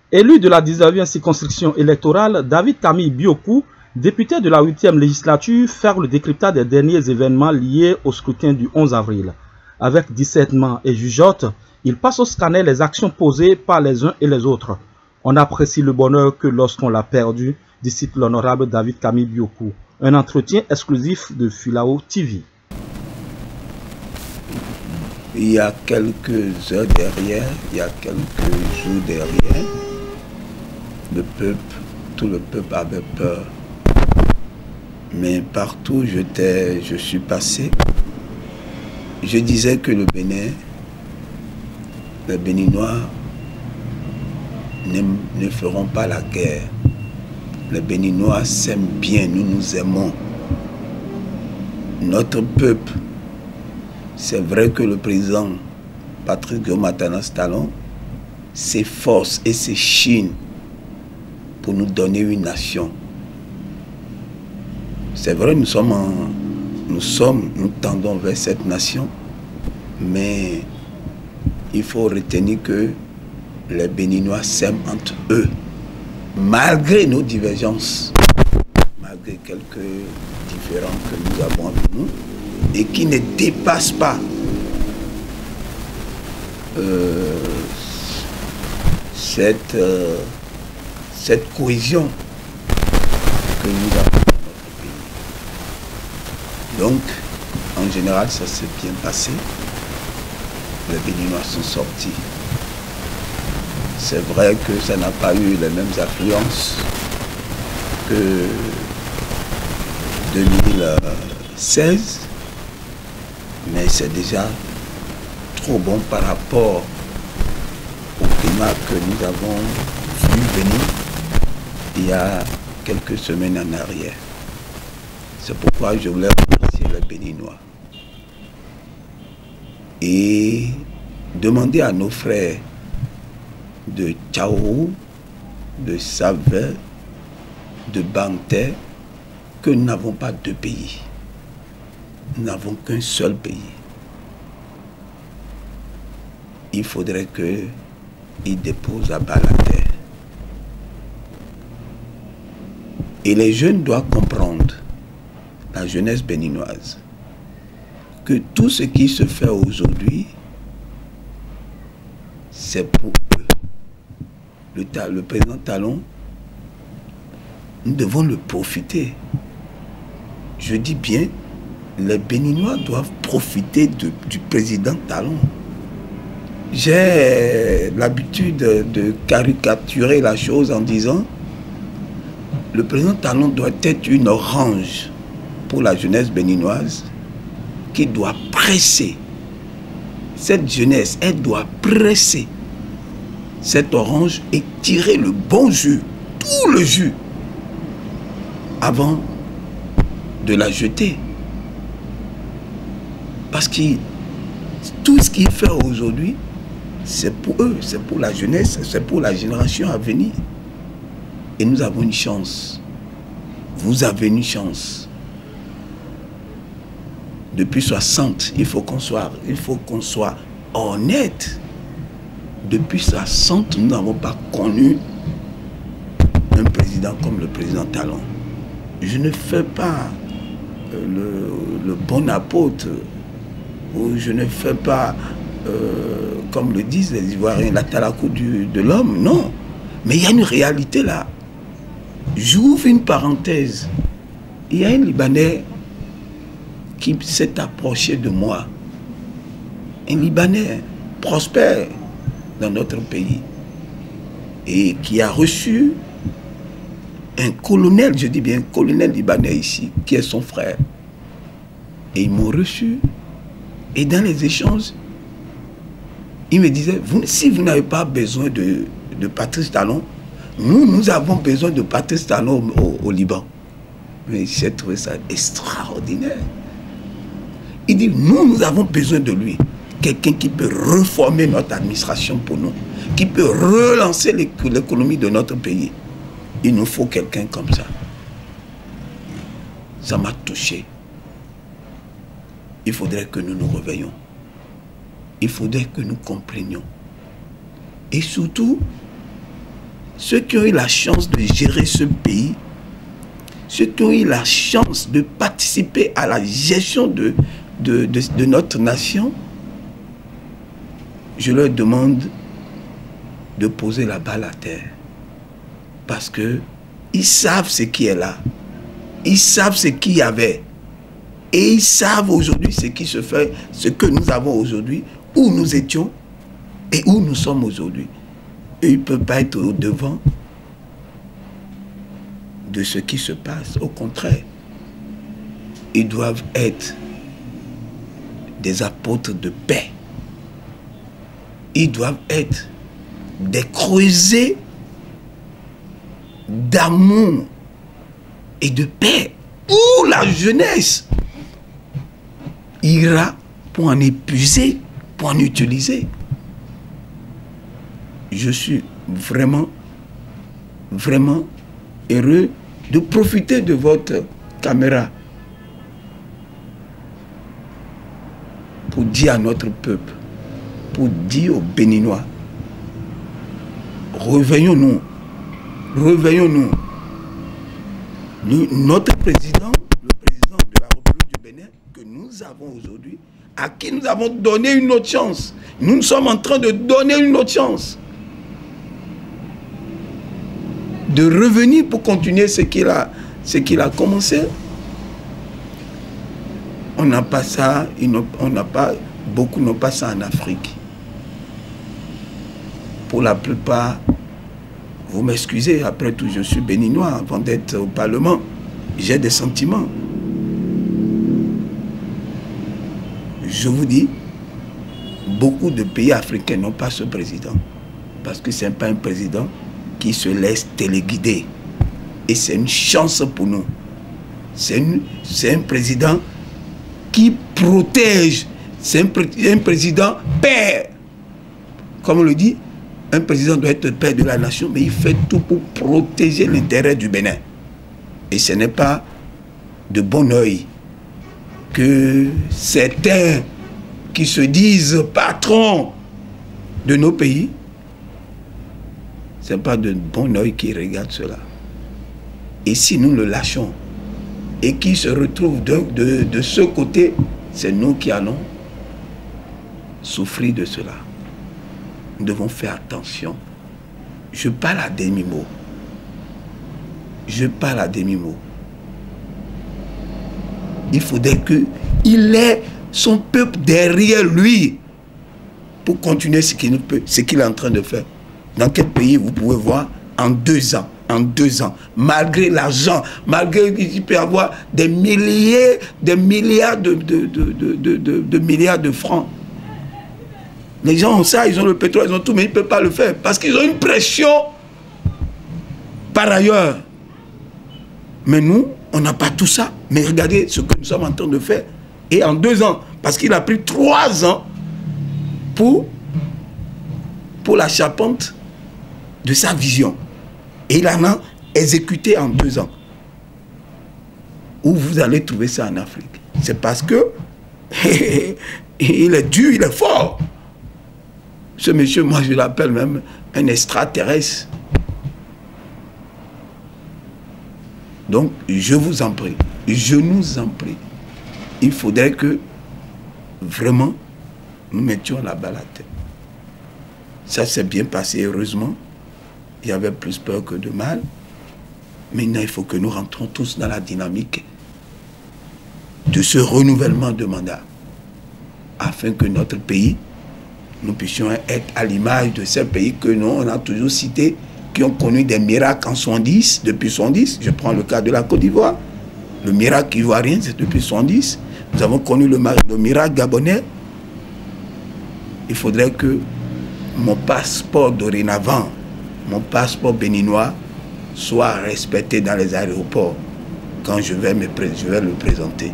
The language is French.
Élu de la 19e circonscription électorale, David Camille Biokou, député de la 8e législature, fait le décryptage des derniers événements liés au scrutin du 11 avril. Avec discernement et jugeote, il passe au scanner les actions posées par les uns et les autres. On apprécie le bonheur que lorsqu'on l'a perdu, dit l'honorable David Camille Biokou. Un entretien exclusif de Filao TV. Il y a quelques heures derrière, il y a quelques jours derrière, le peuple, tout le peuple avait peur. Mais partout où je suis passé, je disais que le Bénin, les Béninois ne feront pas la guerre. Les Béninois s'aiment bien, nous nous aimons. Notre peuple, c'est vrai que le président Patrice Guillaume Atanas Talon s'efforce et s'échine pour nous donner une nation. C'est vrai, nous tendons vers cette nation, mais il faut retenir que les Béninois s'aiment entre eux, malgré nos divergences, malgré quelques différends que nous avons entre nous, et qui ne dépassent pas cette cohésion que nous avons dans notre pays. Donc, en général, ça s'est bien passé. Les Béninois sont sortis. C'est vrai que ça n'a pas eu les mêmes affluences que 2016, mais c'est déjà trop bon par rapport au climat que nous avons vu venir il y a quelques semaines en arrière. C'est pourquoi je voulais remercier les Béninois et demander à nos frères de Tchao, de Savé, de Banté, que nous n'avons pas deux pays. Nous n'avons qu'un seul pays. Il faudrait qu'ils déposent à bas la terre. Et les jeunes doivent comprendre, la jeunesse béninoise, que tout ce qui se fait aujourd'hui, c'est pour eux. Le président Talon, nous devons le profiter. Je dis bien, les Béninois doivent profiter du président Talon. J'ai l'habitude de caricaturer la chose en disant le président Talon doit être une orange pour la jeunesse béninoise qui doit presser. Cette jeunesse, elle doit presser cette orange et tirer le bon jus, tout le jus, avant de la jeter. Parce que tout ce qu'il fait aujourd'hui, c'est pour eux, c'est pour la jeunesse, c'est pour la génération à venir. Et nous avons une chance. Vous avez une chance. Depuis 60, il faut qu'on soit honnête. Depuis 60, nous n'avons pas connu un président comme le président Talon. Je ne fais pas le bon apôtre, ou je ne fais pas, comme le disent les Ivoiriens, la talakou de l'homme, non. Mais il y a une réalité là. J'ouvre une parenthèse. Il y a un Libanais qui s'est approché de moi. Un Libanais prospère dans notre pays et qui a reçu un colonel, je dis bien un colonel libanais ici, qui est son frère. Et ils m'ont reçu. Et dans les échanges, il me disait, si vous n'avez pas besoin de Patrice Talon, nous avons besoin de Patrice Talon au Liban. Mais j'ai trouvé ça extraordinaire. Il dit, nous avons besoin de lui. Quelqu'un qui peut reformer notre administration pour nous, qui peut relancer l'économie de notre pays. Il nous faut quelqu'un comme ça. Ça m'a touché. Il faudrait que nous nous réveillons. Il faudrait que nous comprenions. Et surtout, ceux qui ont eu la chance de gérer ce pays, ceux qui ont eu la chance de participer à la gestion de notre nation, je leur demande de poser la balle à terre. Parce que ils savent ce qui est là. Ils savent ce qu'il y avait. Et ils savent aujourd'hui ce qui se fait, ce que nous avons aujourd'hui, où nous étions et où nous sommes aujourd'hui. Et ils ne peuvent pas être au devant de ce qui se passe. Au contraire, ils doivent être des apôtres de paix. Ils doivent être des creusets d'amour et de paix, où la jeunesse ira pour en épuiser, pour en utiliser. Je suis vraiment, vraiment heureux de profiter de votre caméra pour dire à notre peuple, pour dire aux Béninois, réveillons-nous, réveillons-nous. Notre président, le président de la République du Bénin, que nous avons aujourd'hui, à qui nous avons donné une autre chance. Nous sommes en train de donner une autre chance. De revenir pour continuer ce qu'il a commencé. On n'a pas ça, beaucoup n'ont pas ça en Afrique. Pour la plupart, vous m'excusez, après tout, je suis béninois avant d'être au Parlement. J'ai des sentiments. Je vous dis, beaucoup de pays africains n'ont pas ce président. Parce que ce n'est pas un président qui se laisse téléguider. Et c'est une chance pour nous. C'est un président qui protège. C'est un président père. Comme on le dit, un président doit être père de la nation, mais il fait tout pour protéger l'intérêt du Bénin. Et ce n'est pas de bon oeil que certains qui se disent patrons de nos pays, ce n'est pas de bon oeil qui regarde cela. Et si nous le lâchons et qui se retrouve de ce côté, c'est nous qui allons souffrir de cela. Nous devons faire attention. Je parle à demi-mot. Je parle à demi-mot. Il faudrait qu'il ait son peuple derrière lui pour continuer ce qu'il est en train de faire. Dans quel pays vous pouvez voir en 2 ans, malgré l'argent, malgré qu'il peut y avoir des milliers, des milliards de milliards de francs. Les gens ont ça, ils ont le pétrole, ils ont tout, mais ils ne peuvent pas le faire parce qu'ils ont une pression par ailleurs. Mais nous, on n'a pas tout ça. Mais regardez ce que nous sommes en train de faire. Et en 2 ans, parce qu'il a pris 3 ans pour la charpente de sa vision. Et il en a exécuté en 2 ans. Où vous allez trouver ça en Afrique? C'est parce que il est dur, il est fort. Ce monsieur, moi je l'appelle même un extraterrestre. Donc, je vous en prie, je nous en prie, il faudrait que vraiment nous mettions la balle à terre. Ça s'est bien passé, heureusement. Il y avait plus peur que de mal. Maintenant, il faut que nous rentrons tous dans la dynamique de ce renouvellement de mandat, afin que notre pays, nous puissions être à l'image de ces pays que nous, on a toujours cités, qui ont connu des miracles en 70, depuis 70. Je prends le cas de la Côte d'Ivoire. Le miracle ivoirien, c'est depuis 70. Nous avons connu le miracle gabonais. Il faudrait que mon passeport dorénavant, mon passeport béninois, soit respecté dans les aéroports quand je vais le présenter.